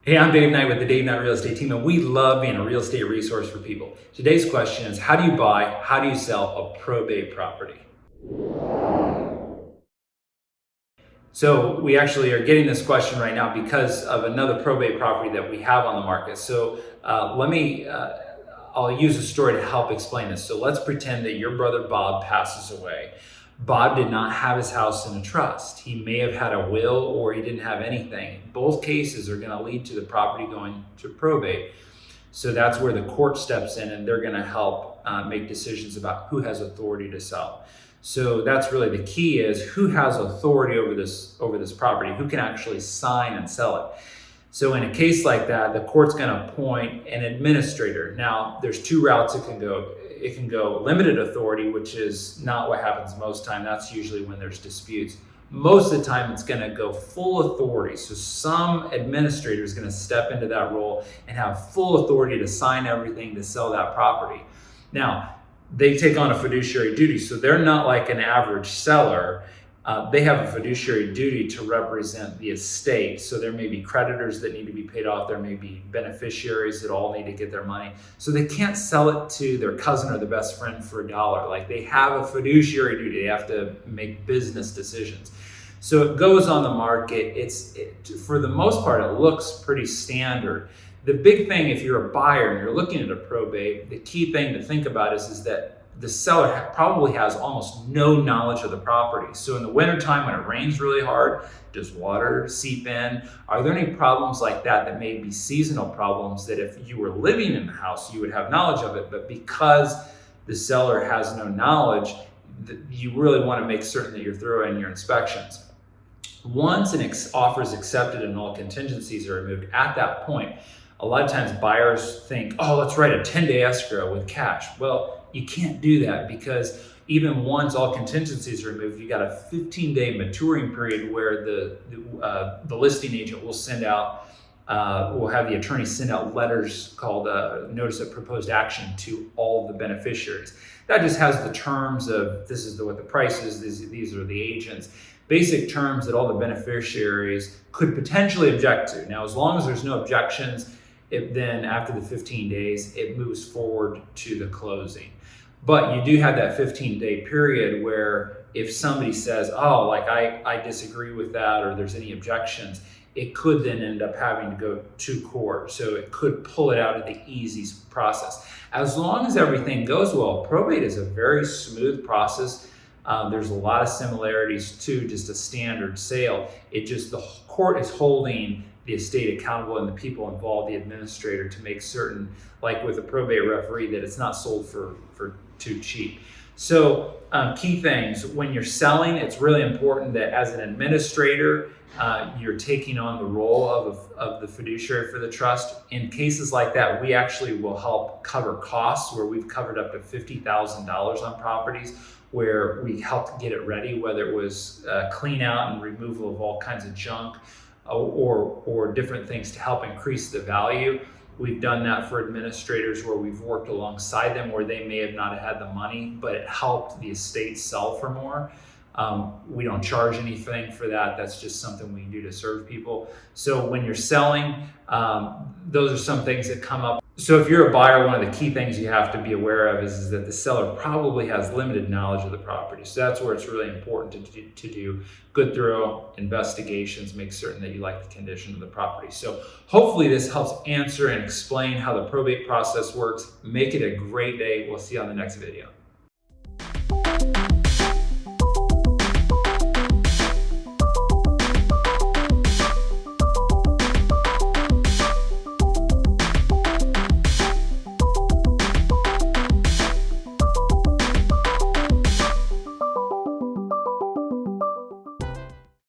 Hey, I'm Dave Knight with the Dave Knight Real Estate Team, and we love being a real estate resource for people. Today's question is, how do you buy, how do you sell a probate property? So we actually are getting this question right now because of another probate property that we have on the market. So I'll use a story to help explain this. So let's pretend that your brother Bob passes away. Bob did not have his house in a trust. He may have had a will or he didn't have anything. Both cases are going to lead to the property going to probate. So that's where the court steps in and they're going to help make decisions about who has authority to sell. So that's really the key, is who has authority over this property, who can actually sign and sell it. So in a case like that, the court's going to appoint an administrator. Now, there's two routes it can go. It can go limited authority, which is not what happens most time. That's usually when there's disputes. Most of the time, it's going to go full authority. So some administrator is going to step into that role and have full authority to sign everything to sell that property. Now, they take on a fiduciary duty, so they're not like an average seller. They have a fiduciary duty to represent the estate. So there may be creditors that need to be paid off. There may be beneficiaries that all need to get their money. So they can't sell it to their cousin or their best friend for $1. Like, they have a fiduciary duty. They have to make business decisions. So it goes on the market. For the most part, it looks pretty standard. The big thing, if you're a buyer and you're looking at a probate, the key thing to think about is that the seller probably has almost no knowledge of the property. So in the wintertime, when it rains really hard, does water seep in? Are there any problems like that may be seasonal problems that if you were living in the house, you would have knowledge of it? But because the seller has no knowledge, you really want to make certain that you're thorough in your inspections. Once an offer is accepted and all contingencies are removed, at that point, a lot of times buyers think, oh, let's write a 10-day escrow with cash. Well, you can't do that, because even once all contingencies are removed, you got a 15-day maturing period where the listing agent will send out, will have the attorney send out letters called notice of proposed action to all the beneficiaries. That just has the terms of, this is what the price is, these are the agents, basic terms that all the beneficiaries could potentially object to. Now, as long as there's no objections, then after the 15 days, it moves forward to the closing. But you do have that 15-day period where if somebody says, oh, like I disagree with that, or there's any objections, it could then end up having to go to court. So it could pull it out of the easy process. As long as everything goes well, probate is a very smooth process. There's a lot of similarities to just a standard sale. The court is holding the estate accountable and the people involved, the administrator, to make certain, like with a probate referee, that it's not sold for too cheap. So key things, when you're selling, it's really important that as an administrator, you're taking on the role of the fiduciary for the trust. In cases like that, we actually will help cover costs, where we've covered up to $50,000 on properties, where we helped get it ready, whether it was clean out and removal of all kinds of junk, or different things to help increase the value. We've done that for administrators where we've worked alongside them, where they may have not had the money, but it helped the estate sell for more. We don't charge anything for that. That's just something we do to serve people. So when you're selling, those are some things that come up. So if you're a buyer, one of the key things you have to be aware of is that the seller probably has limited knowledge of the property. So that's where it's really important to do good, thorough investigations, make certain that you like the condition of the property. So hopefully this helps answer and explain how the probate process works. Make it a great day. We'll see you on the next video.